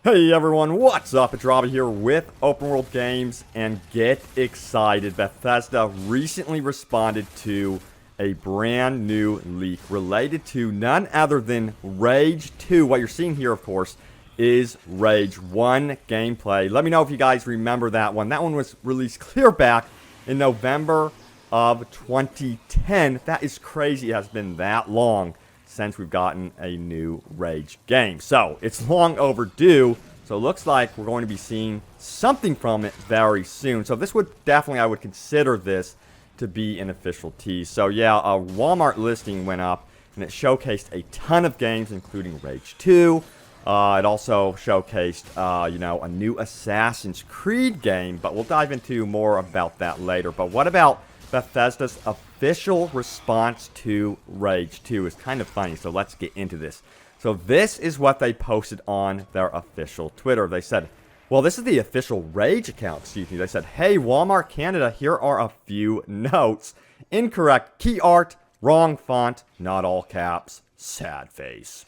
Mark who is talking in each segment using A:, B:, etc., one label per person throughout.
A: Hey everyone, what's up? It's Robbie here with Open World Games, and get excited. Bethesda recently responded to a brand new leak related to none other than Rage 2. What you're seeing here, of course, is Rage 1 gameplay. Let me know if you guys remember that one. That one was released clear back in November of 2010. That is crazy. It has been that long since we've gotten a new Rage game. So, it's long overdue. So, it looks like we're going to be seeing something from it very soon. So, this would definitely, I would consider this to be an official tease. So, yeah, a Walmart listing went up, and it showcased a ton of games, including Rage 2. It also showcased, a new Assassin's Creed game, but we'll dive into more about that later. But what about Bethesda's official response to Rage 2? Is kind of funny, so let's get into this. So this is what they posted on their official Twitter. They said, well, this is the official Rage account, excuse me. They said, hey, Walmart Canada, here are a few notes. Incorrect key art, wrong font, not all caps, sad face.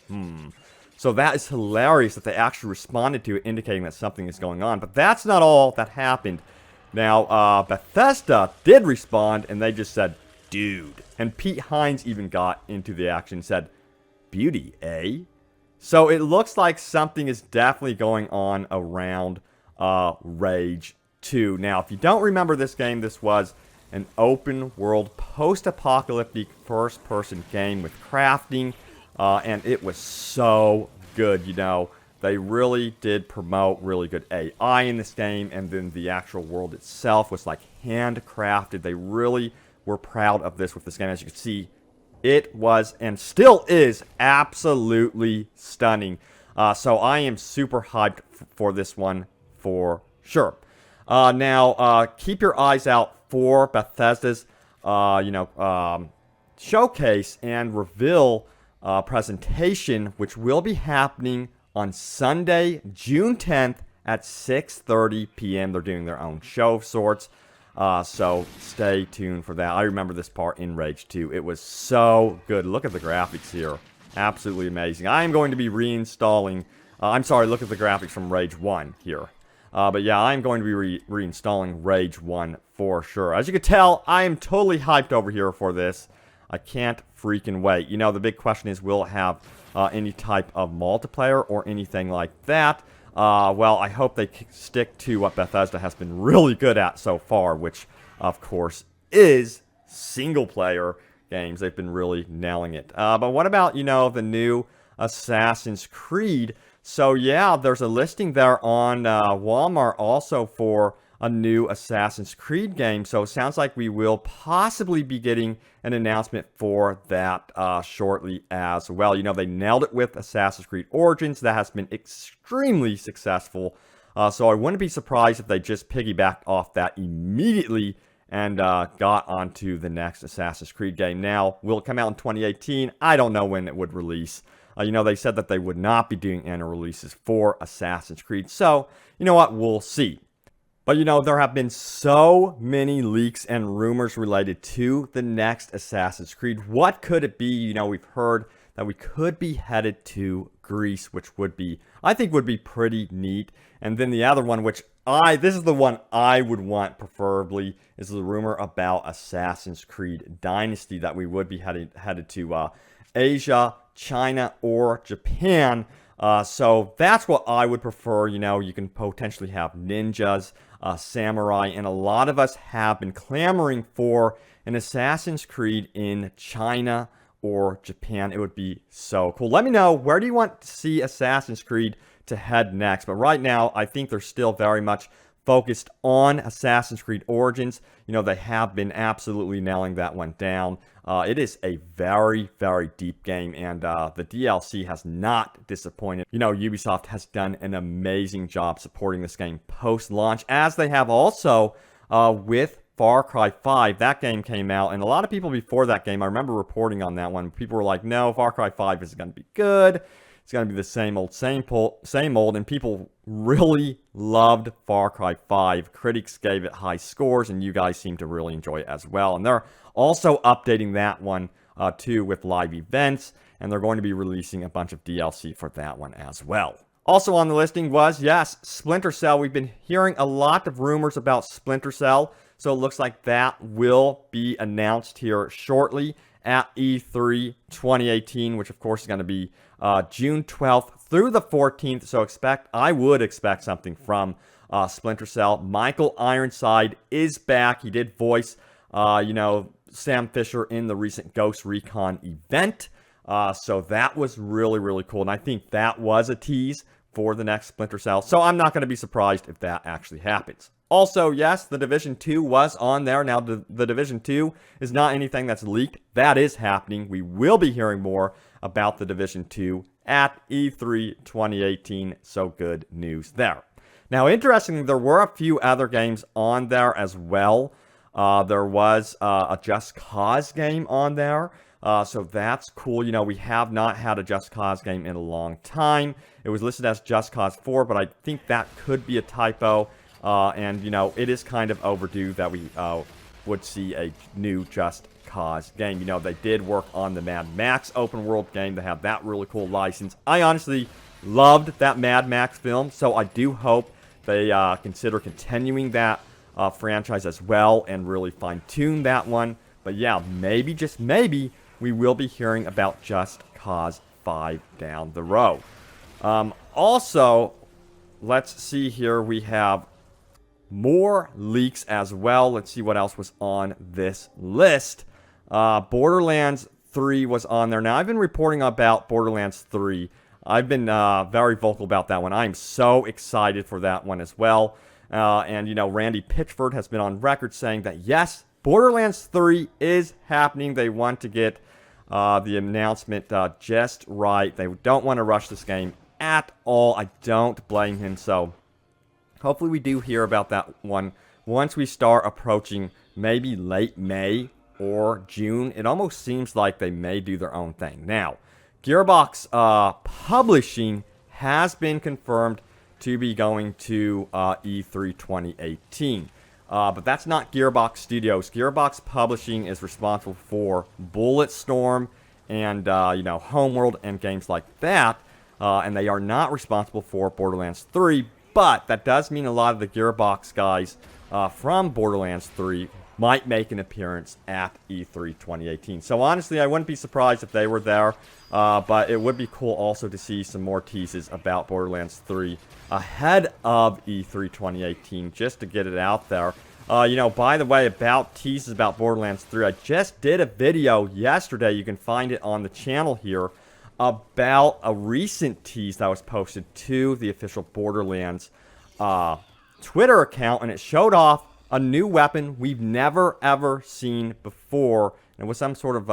A: So that is hilarious that they actually responded to it, indicating that something is going on. But that's not all that happened. Now, Bethesda did respond, and they just said, dude. And Pete Hines even got into the action and said, beauty, eh? So it looks like something is definitely going on around Rage 2. Now, if you don't remember this game, this was an open-world, post-apocalyptic, first-person game with crafting, and it was so good, They really did promote really good AI in this game, and then the actual world itself was like handcrafted. They really were proud of this with this game. As you can see, it was and still is absolutely stunning. So I am super hyped for this one for sure. Now, keep your eyes out for Bethesda's, showcase and reveal presentation, which will be happening on Sunday, June 10th at 6:30 p.m. They're doing their own show of sorts. So stay tuned for that. I remember this part in Rage 2. It was so good. Look at the graphics here. Absolutely amazing. I am going to be reinstalling... look at the graphics from Rage 1 here. But yeah, I'm going to be reinstalling Rage 1 for sure. As you can tell, I am totally hyped over here for this. I can't freaking wait. The big question is, will it have any type of multiplayer or anything like that? Well, I hope they stick to what Bethesda has been really good at so far, which, of course, is single-player games. They've been really nailing it. But what about, the new Assassin's Creed? So, yeah, there's a listing there on Walmart also for a new Assassin's Creed game. So, it sounds like we will possibly be getting an announcement for that shortly as well. They nailed it with Assassin's Creed Origins. That has been extremely successful. So I wouldn't be surprised if they just piggybacked off that immediately and got onto the next Assassin's Creed game. Now, will it come out in 2018? I don't know when it would release. They said that they would not be doing annual releases for Assassin's Creed. So, you know what? We'll see. But, there have been so many leaks and rumors related to the next Assassin's Creed. What could it be? We've heard that we could be headed to Greece, which I think would be pretty neat. And then the other one, this is the one I would want preferably, is the rumor about Assassin's Creed Dynasty, that we would be headed to Asia, China, or Japan. So that's what I would prefer. You can potentially have ninjas, samurai, and a lot of us have been clamoring for an Assassin's Creed in China or Japan. It would be so cool. Let me know, where do you want to see Assassin's Creed to head next? But right now, I think they're still very much focused on Assassin's Creed Origins. They have been absolutely nailing that one down. It is a very, very deep game, and the DLC has not disappointed. Ubisoft has done an amazing job supporting this game post-launch, as they have also with Far Cry 5. That game came out, and a lot of people before that game, I remember reporting on that one, people were like, no, Far Cry 5 isn't going to be good. It's going to be the same old, and people really loved Far Cry 5. Critics gave it high scores, and you guys seem to really enjoy it as well. And they're also updating that one, too, with live events, and they're going to be releasing a bunch of DLC for that one as well. Also on the listing was, yes, Splinter Cell. We've been hearing a lot of rumors about Splinter Cell, so it looks like that will be announced here shortly at E3 2018, which of course is going to be June 12th through the 14th. So I would expect something from Splinter Cell. Michael Ironside is back. He did voice, Sam Fisher in the recent Ghost Recon event. So that was really, really cool. And I think that was a tease for the next Splinter Cell. So I'm not going to be surprised if that actually happens. Also, yes, The Division 2 was on there. Now, the Division 2 is not anything that's leaked. That is happening. We will be hearing more about The Division 2 at E3 2018. So good news there. Now, interestingly, there were a few other games on there as well. There was a Just Cause game on there. So that's cool. We have not had a Just Cause game in a long time. It was listed as Just Cause 4, but I think that could be a typo. And it is kind of overdue that we would see a new Just Cause game. They did work on the Mad Max open world game. They have that really cool license. I honestly loved that Mad Max film, so I do hope they consider continuing that franchise as well and really fine-tune that one. But yeah, maybe, just maybe, we will be hearing about Just Cause 5 down the road. Also, let's see here. We have more leaks as well. Let's see what else was on this list. Borderlands 3 was on there. Now, I've been reporting about Borderlands 3. I've been very vocal about that one. I'm so excited for that one as well. And Randy Pitchford has been on record saying that, yes, Borderlands 3 is happening. They want to get the announcement just right. They don't want to rush this game at all. I don't blame him. So hopefully we do hear about that one once we start approaching maybe late May or June. It almost seems like they may do their own thing. Now, Gearbox Publishing has been confirmed to be going to E3 2018. But that's not Gearbox Studios. Gearbox Publishing is responsible for Bulletstorm and, Homeworld and games like that. And they are not responsible for Borderlands 3. But that does mean a lot of the Gearbox guys from Borderlands 3 might make an appearance at E3 2018. So honestly, I wouldn't be surprised if they were there. But it would be cool also to see some more teases about Borderlands 3 ahead of E3 2018, just to get it out there. By the way, about teases about Borderlands 3, I just did a video yesterday. You can find it on the channel here about a recent tease that was posted to the official Borderlands Twitter account, and it showed off a new weapon we've never ever seen before. It was some sort of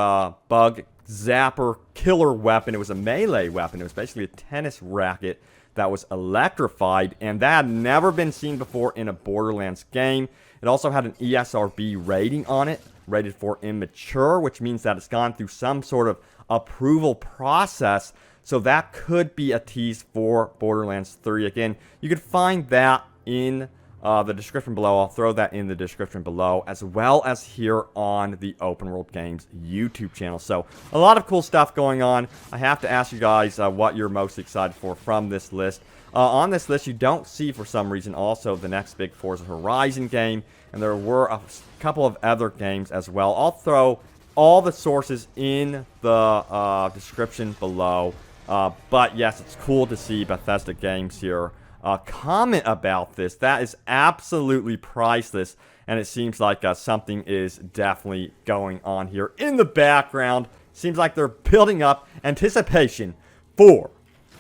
A: bug zapper killer weapon. It was a melee weapon. It was basically a tennis racket that was electrified, and that had never been seen before in a Borderlands game. It also had an ESRB rating on it, rated for immature, which means that it's gone through some sort of approval process. So that could be a tease for Borderlands 3. Again, you could find that in the description below. I'll throw that in the description below, as well as here on the Open World Games YouTube channel. So a lot of cool stuff going on. I have to ask you guys what you're most excited for from this list. On this list, you don't see, for some reason, also the next big Forza Horizon game, and there were a couple of other games as well. I'll throw all the sources in the description below. But yes, it's cool to see Bethesda Games here comment about this. That is absolutely priceless, and it seems like something is definitely going on here in the background. Seems like they're building up anticipation for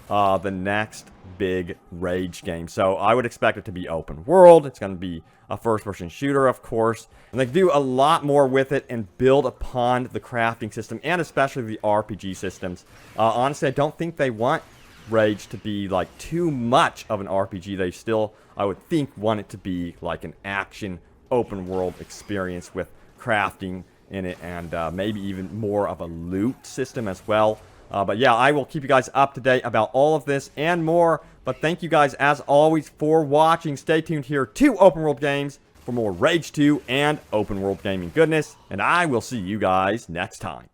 A: the next big Rage game. So I would expect it to be open world. It's going to be a first-person shooter, of course, and they do a lot more with it and build upon the crafting system and especially the RPG systems. Honestly, I don't think they want Rage to be like too much of an RPG. They still, I would think, want it to be like an action open world experience with crafting in it and maybe even more of a loot system as well. But yeah, I will keep you guys up to date about all of this and more. But thank you guys, as always, for watching. Stay tuned here to Open World Games for more Rage 2 and open world gaming goodness. And I will see you guys next time.